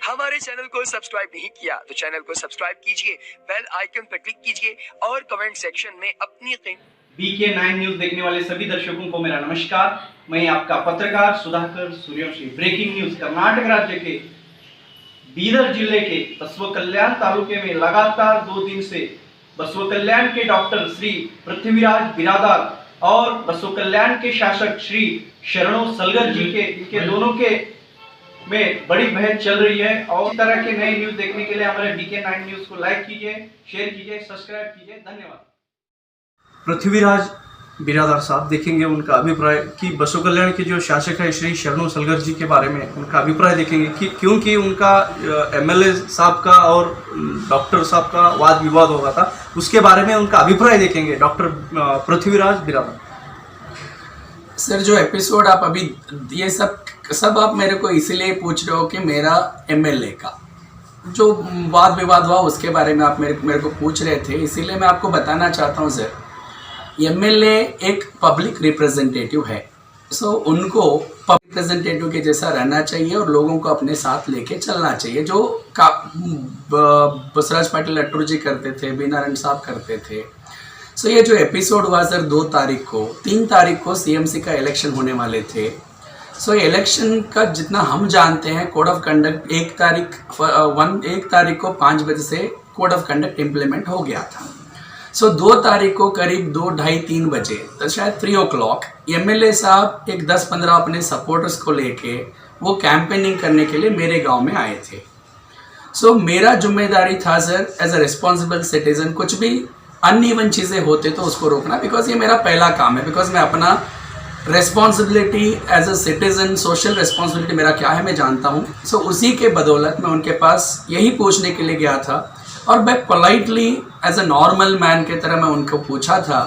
हमारे चैनल को सब्सक्राइब नहीं किया तो चैनल को सब्सक्राइब कीजिए, बेल आइकन पर क्लिक कीजिए और कमेंट सेक्शन में अपनी BK9 न्यूज देखने वाले सभी दर्शकों को मेरा नमस्कार। मैं आपका पत्रकार सुधाकर सूर्यवंशी। Breaking news. कर्नाटक राज्य के बीदर जिले के बसव कल्याण तालुके में लगातार 2 दिन से बसव कल्याण के डॉक्टर श्री पृथ्वीराज बिरादार और बसव कल्याण के शासक श्री शरणो सलगर जी के दोनों के में बड़ी बहस चल रही है। और इस तरह के नए न्यूज देखने के लिए हमारे BK9 न्यूज को लाइक कीजिए, शेयर कीजिए, सब्सक्राइब कीजिए। धन्यवाद। पृथ्वीराज बिरादार साहब देखेंगे उनका अभिप्राय कि बसव कल्याण के जो शासक है श्री शरणो सलगर जी के बारे में उनका अभिप्राय देखेंगे कि क्योंकि उनका MLA साहब का और डॉक्टर साहब का वाद विवाद हो रहा था, उसके बारे में उनका अभिप्राय देखेंगे डॉक्टर पृथ्वीराज बिरादार। सर, जो एपिसोड आप अभी ये सब आप मेरे को इसीलिए पूछ रहे हो कि मेरा MLA का जो वाद विवाद हुआ उसके बारे में आप मेरे को पूछ रहे थे, इसीलिए मैं आपको बताना चाहता हूँ सर, MLA एक पब्लिक रिप्रेजेंटेटिव है। सो उनको पब्लिक रिप्रेजेंटेटिव के जैसा रहना चाहिए और लोगों को अपने साथ लेके चलना चाहिए, जो बसवराज पाटिल लट्टू जी करते थे, बीनारायण साहब करते थे। सो ये जो एपिसोड हुआ सर 3 तारीख को CMC का इलेक्शन होने वाले थे। सो इलेक्शन का जितना हम जानते हैं, कोड ऑफ कंडक्ट 1 तारीख को 5 बजे से कोड ऑफ कंडक्ट इम्प्लीमेंट हो गया था। सो 2 तारीख को करीब 2, ढाई, 3 बजे तो शायद 3 o'clock MLA साहब एक 10-15 अपने सपोर्टर्स को लेके वो कैंपेनिंग करने के लिए मेरे गांव में आए थे। सो मेरा जिम्मेदारी था sir as a responsible citizen, कुछ भी अनइवन चीज़ें होते तो उसको रोकना, बिकॉज ये मेरा पहला काम है। बिकॉज मैं अपना responsibility as a citizen, social responsibility मेरा क्या है मैं जानता हूँ। सो उसी के बदौलत मैं उनके पास यही पूछने के लिए गया था और मैं politely as a normal man की तरह मैं उनको पूछा था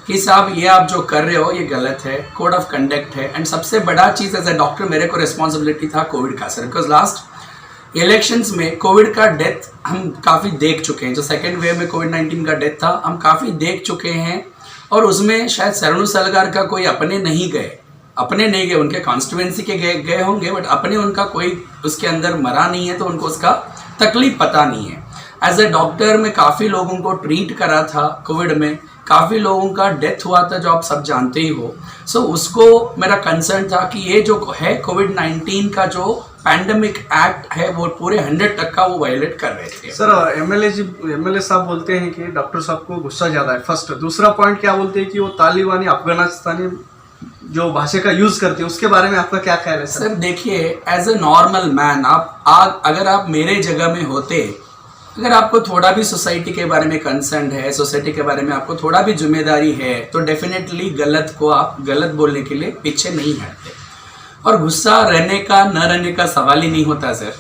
कि साहब ये आप जो कर रहे हो ये गलत है, कोड ऑफ कंडक्ट है। एंड सबसे बड़ा चीज़ एज अ डॉक्टर मेरे को रिस्पॉन्सिबिलिटी था कोविड का सर, बिकॉज लास्ट इलेक्शंस में कोविड का डेथ हम काफ़ी देख चुके हैं। जो सेकेंड वेव में कोविड-19 का डेथ था हम काफ़ी देख चुके हैं और उसमें शायद शरणो सलगर का कोई अपने नहीं गए, उनके कॉन्स्टिट्यूएंसी के गए होंगे, बट अपने उनका कोई उसके अंदर मरा नहीं है, तो उनको उसका तकलीफ पता नहीं है। एज ए डॉक्टर मैं काफ़ी लोगों को ट्रीट करा था कोविड में, काफ़ी लोगों का डेथ हुआ था जो आप सब जानते ही हो। सो उसको मेरा कंसर्न था कि ये जो है कोविड-19 का जो पैंडेमिक एक्ट है वो पूरे 100% वो वायलेट कर रहे थे। सर MLA साहब बोलते हैं कि डॉक्टर साहब को गुस्सा ज़्यादा है, फर्स्ट। दूसरा पॉइंट क्या बोलते हैं कि वो तालिबानी अफगानिस्तानी जो भाषा का यूज़ करते हैं, उसके बारे में आपका क्या ख्याल है सर? देखिए, एज ए नॉर्मल मैन अगर आप मेरे जगह में होते, अगर आपको थोड़ा भी सोसाइटी के बारे में कंसर्न है, सोसाइटी के बारे में आपको थोड़ा भी जिम्मेदारी है, तो डेफिनेटली गलत को आप गलत बोलने के लिए पीछे नहीं हटते। और गुस्सा रहने का न रहने का सवाल ही नहीं होता सर।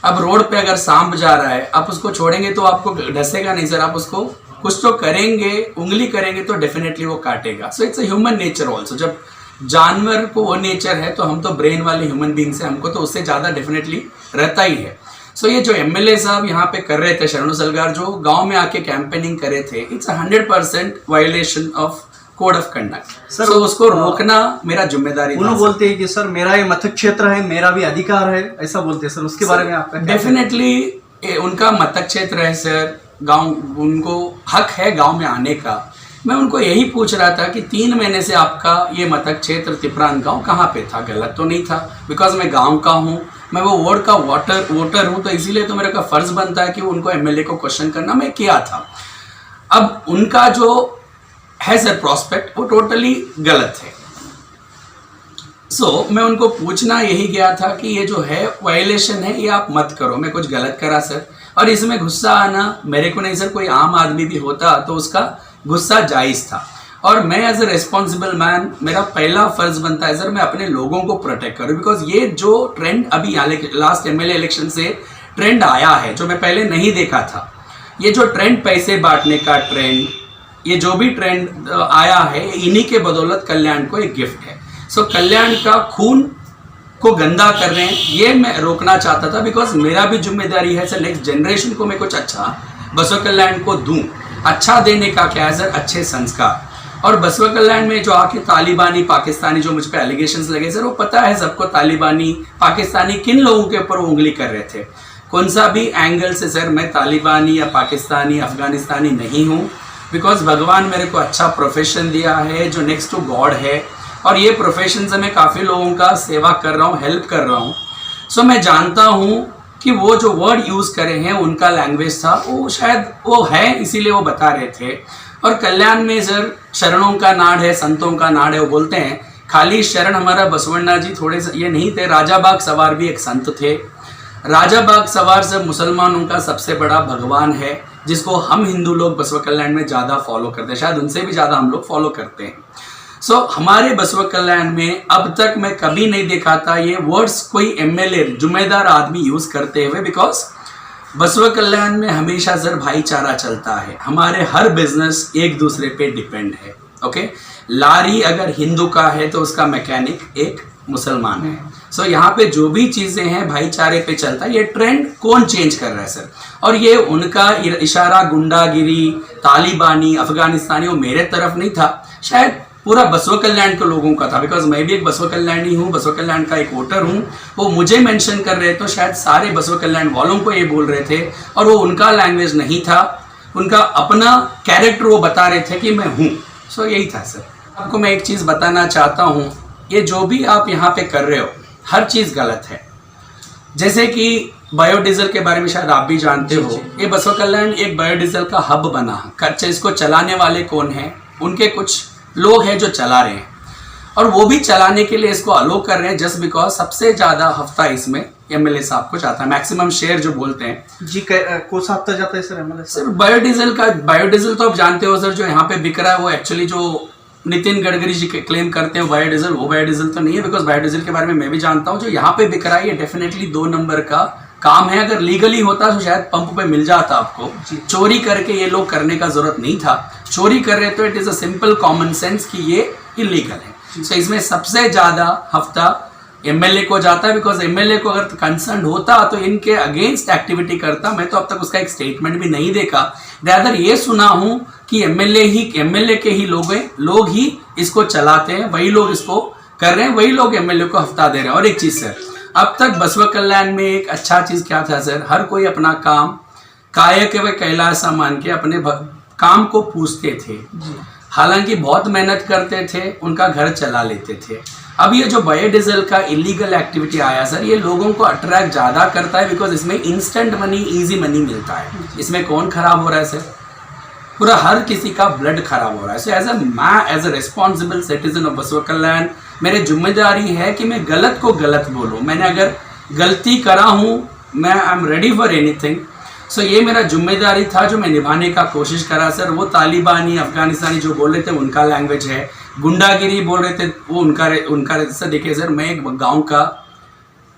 अब रोड पे अगर सांप जा रहा है, आप उसको छोड़ेंगे तो आपको ढसेगा नहीं सर, आप उसको कुछ तो करेंगे, उंगली करेंगे तो डेफिनेटली वो काटेगा। So it's a human nature also. जब जानवर को वो नेचर है तो हम तो ब्रेन वाले ह्यूमन बींग्स हैं, हमको तो उससे ज़्यादा डेफिनेटली रहता ही है। सो ये जो MLA साहब यहाँ पे कर रहे थे, शरणो सलगर जो गांव में आके कैंपेनिंग कर रहे थे, it's 100% violation of code of conduct sir. उसको रोकना मेरा जिम्मेदारी था। उन्होंने बोलते हैं कि सर मेरा ये मत क्षेत्र है, मेरा भी अधिकार है, ऐसा बोलते हैं सर। उसके बारे में आपका डेफिनेटली उनका मत क्षेत्र है सर, गांव, उनको हक है गांव में आने का। मैं उनको यही पूछ रहा था कि 3 महीने से आपका ये मत क्षेत्र तिपरान गांव कहाँ पे था? गलत तो नहीं था, बिकॉज मैं गांव का हूँ, मैं वो वार्ड का वोटर हूँ, तो इसीलिए तो मेरे का फर्ज बनता है कि उनको MLA को क्वेश्चन करना। मैं किया था। अब उनका जो है सर प्रॉस्पेक्ट वो टोटली गलत है। सो मैं उनको पूछना यही गया था कि ये जो है वायलेशन है, ये आप मत करो, मैं कुछ गलत करा सर। और इसमें गुस्सा आना मेरे को नहीं सर, कोई आम आदमी भी होता तो उसका गुस्सा जायज़ था। और मैं एज ए रिस्पॉन्सिबल मैन, मेरा पहला फर्ज बनता है सर मैं अपने लोगों को प्रोटेक्ट करूं। बिकॉज ये जो ट्रेंड अभी लास्ट MLA इलेक्शन से ट्रेंड आया है, जो मैं पहले नहीं देखा था, ये जो ट्रेंड पैसे बांटने का ट्रेंड, ये जो भी ट्रेंड आया है, इन्हीं के बदौलत कल्याण को एक गिफ्ट है। सो कल्याण का खून को गंदा कर रहे हैं, ये मैं रोकना चाहता था। बिकॉज मेरा भी जिम्मेदारी है सर, नेक्स्ट जनरेशन को मैं कुछ अच्छा बसव कल्याण को दूं। अच्छा देने का क्या है सर? अच्छे संस्कार। और बसवा कल्याण में जो आके तालिबानी पाकिस्तानी जो मुझ पे एलिगेशंस लगे सर, वो पता है सबको तालिबानी पाकिस्तानी किन लोगों के ऊपर वो उंगली कर रहे थे। कौन सा भी एंगल से सर मैं तालिबानी या पाकिस्तानी अफगानिस्तानी नहीं हूँ, बिकॉज भगवान मेरे को अच्छा प्रोफेशन दिया है जो नेक्स्ट टू गॉड है, और ये प्रोफेशन से मैं काफ़ी लोगों का सेवा कर रहा हूँ, हेल्प कर रहा हूँ। सो मैं जानता हूँ कि वो जो वर्ड यूज़ करे हैं उनका लैंग्वेज था, वो शायद वो है इसीलिए वो बता रहे थे। और कल्याण में सर शरणों का नाड़ है, संतों का नाड़ है, वो बोलते हैं खाली शरण हमारा बसवण्णा जी थोड़े से ये नहीं थे, राजा बाग सवार भी एक संत थे। राजा बाग सवार सब मुसलमानों का सबसे बड़ा भगवान है, जिसको हम हिंदू लोग बसवा कल्याण में ज़्यादा फॉलो करते हैं, शायद उनसे भी ज़्यादा हम लोग फॉलो करते हैं। सो हमारे बसवा कल्याण में अब तक मैं कभी नहीं देखा था ये वर्ड्स कोई एमएलए जुम्मेदार आदमी यूज़ करते हुए, बिकॉज बसवा कल्याण में हमेशा सर भाईचारा चलता है, हमारे हर बिजनेस एक दूसरे पे डिपेंड है। ओके, लारी अगर हिंदू का है तो उसका मैकेनिक एक मुसलमान है। सो यहाँ पे जो भी चीज़ें हैं भाईचारे पे चलता है। ये ट्रेंड कौन चेंज कर रहा है सर? और ये उनका इशारा गुंडागिरी तालिबानी अफगानिस्तानी वो मेरे तरफ नहीं था, शायद पूरा बसवा कल्याण के लोगों का था, बिकॉज मैं भी एक बसवा कल्याणी हूँ, बसवा कल्याण का एक वोटर हूँ। वो मुझे मेंशन कर रहे तो शायद सारे बसवा कल्याण वालों को ये बोल रहे थे, और वो उनका लैंग्वेज नहीं था, उनका अपना कैरेक्टर वो बता रहे थे कि मैं हूँ। सो यही था सर। आपको मैं एक चीज़ बताना चाहता हूँ, ये जो भी आप यहाँ पे कर रहे हो हर चीज़ गलत है। जैसे कि बायोडीजल के बारे में शायद आप भी जानते हो, ये बसवा कल्याण एक बायोडीजल का हब बना। कच्चे इसको चलाने वाले कौन हैं? उनके कुछ लोग हैं जो चला रहे हैं, और वो भी चलाने के लिए इसको अलो कर रहे हैं जस्ट बिकॉज सबसे ज़्यादा हफ्ता इसमें एमएलए साहब को जाता है, मैक्सिमम शेयर जो बोलते हैं जी। कौन सा हफ्ता जाता है सर एमएलए? सर बायोडीजल का, बायोडीजल तो आप जानते हो सर, जो यहाँ पे बिक रहा है वो एक्चुअली जो नितिन गडकरी जी क्लेम करते हैं बायोडीजल, वो बायोडीजल तो नहीं है, बिकॉज बायोडीजल के बारे में मैं भी जानता हूँ। जो यहाँ पे बिक रहा है ये डेफिनेटली 2 नंबर का काम है। अगर लीगली होता तो शायद पंप पे मिल जाता आपको। चोरी करके ये लोग करने का जरूरत नहीं था, चोरी कर रहे तो it is a simple common sense कि ये इलीगल है। सो इसमें सबसे ज्यादा हफ्ता एमएलए को जाता है, बिकॉज एमएलए को अगर कंसर्न होता तो इनके अगेंस्ट एक्टिविटी करता। मैं तो अब तक उसका एक स्टेटमेंट भी नहीं देखा, रादर ये सुना हूं कि एमएलए के ही लोग ही इसको चलाते हैं, वही लोग इसको कर रहे हैं, वही लोग एमएलए को हफ्ता दे रहे हैं। और एक चीज सर, अब तक बसवा कल्याण में एक अच्छा चीज क्या था सर, हर कोई अपना काम कायक व कैलासा मान के अपने काम को पूछते थे, हालांकि बहुत मेहनत करते थे, उनका घर चला लेते थे। अब ये जो बायोडीजल का इलीगल एक्टिविटी आया सर, ये लोगों को अट्रैक्ट ज़्यादा करता है, बिकॉज इसमें इंस्टेंट मनी, इजी मनी मिलता है। इसमें कौन खराब हो रहा है सर? पूरा हर किसी का ब्लड खराब हो रहा है। So as a responsible citizen of Basava Kalyan, मेरी जिम्मेदारी है कि मैं गलत को गलत बोलूँ। मैंने अगर गलती करा हूँ, मैं I am ready for anything. So ये मेरा जिम्मेदारी था जो मैं निभाने का कोशिश करा सर। वो तालिबानी अफगानिस्तानी जो बोल रहे थे उनका लैंग्वेज है, गुंडागिरी बोल रहे थे वो उनका सर। देखिए सर, मैं एक गांव का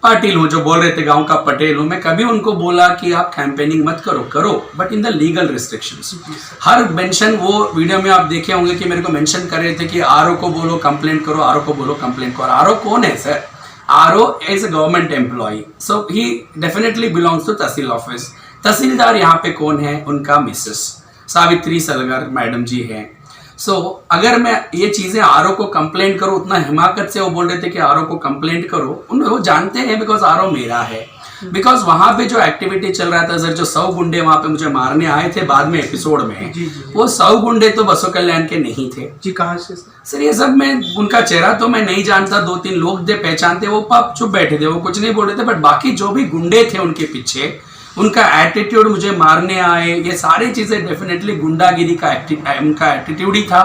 पाटिल हूँ, जो बोल रहे थे गांव का पटेल हूँ। मैं कभी उनको बोला कि आप कैंपेनिंग मत करो, but in the legal restrictions. Her mention वो वीडियो में आप देखे होंगे कि मेरे को मेंशन कर रहे थे कि आरओ को बोलो कंप्लेंट करो, आरओ को बोलो कंप्लेंट करो। आरओ कौन है sir? RO is a government employ, so he definitely belongs to tehsil office. Tehsildar यहाँ पे कौन है? उनका मिसेस सावित्री सलगर मैडम जी हैं। सो अगर मैं ये चीज़ें आरओ को कंप्लेंट करूँ, उतना हिमाकत से वो बोल रहे थे कि आरओ को कंप्लेंट करो, वो जानते हैं बिकॉज आरओ मेरा है। बिकॉज वहाँ पे जो एक्टिविटी चल रहा था सर, जो 100 गुंडे वहाँ पे मुझे मारने आए थे बाद में एपिसोड में, वो 100 गुंडे तो बसवा कल्याण के नहीं थे जी। कहाँ से सर? ये सब मैं उनका चेहरा तो मैं नहीं जानता, 2-3 लोग थे पहचानते, वो पाप चुप बैठे थे, वो कुछ नहीं बोल रहे थे। बट बाकी जो भी गुंडे थे उनके पीछे, उनका एटीट्यूड, मुझे मारने आए, ये सारी चीज़ें डेफिनेटली गुंडागिरी का उनका एटीट्यूड ही था।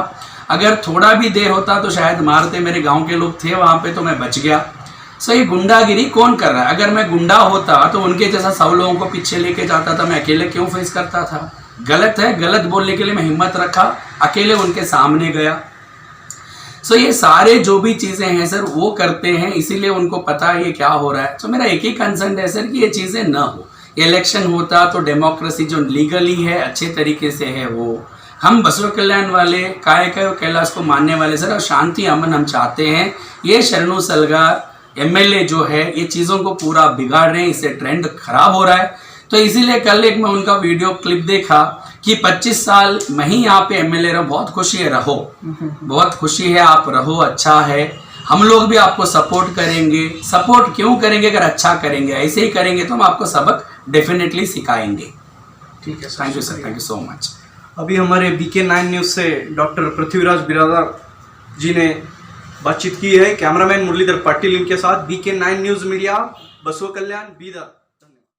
अगर थोड़ा भी देर होता तो शायद मारते, मेरे गांव के लोग थे वहाँ पे तो मैं बच गया। सो ये गुंडागिरी कौन कर रहा है? अगर मैं गुंडा होता तो उनके जैसा 100 लोगों को पीछे लेके जाता था, मैं अकेले क्यों फेस करता था? गलत है, गलत बोलने के लिए मैं हिम्मत रखा, अकेले उनके सामने गया। सो ये सारे जो भी चीज़ें हैं सर वो करते हैं, इसीलिए उनको पता है ये क्या हो रहा है। सो मेरा एक ही कंसर्न है सर कि ये चीज़ें ना हो। इलेक्शन होता तो डेमोक्रेसी जो लीगली है, अच्छे तरीके से है, वो हम बसवा कल्याण वाले काय कैलाश को मानने वाले सर, और शांति अमन हम चाहते हैं। ये शरणु सलगर एमएलए जो है ये चीज़ों को पूरा बिगाड़ रहे हैं, इससे ट्रेंड खराब हो रहा है। तो इसीलिए कल एक मैं उनका वीडियो क्लिप देखा कि 25 साल मैं ही यहाँ पे एमएलए रहा हूँ, बहुत खुशी है, रहो, बहुत खुशी है, आप रहो, अच्छा है। हम लोग भी आपको सपोर्ट करेंगे। सपोर्ट क्यों करेंगे? अगर अच्छा करेंगे, ऐसे ही करेंगे तो हम आपको सबक डेफिनेटली सिखाएंगे। ठीक है, thank you sir, thank you so much. अभी हमारे BK9 न्यूज़ से डॉक्टर पृथ्वीराज बिरादर जी ने बातचीत की है कैमरामैन मुरलीधर पाटिल इनके साथ। BK9 न्यूज़ मीडिया, बसव कल्याण, बीदर।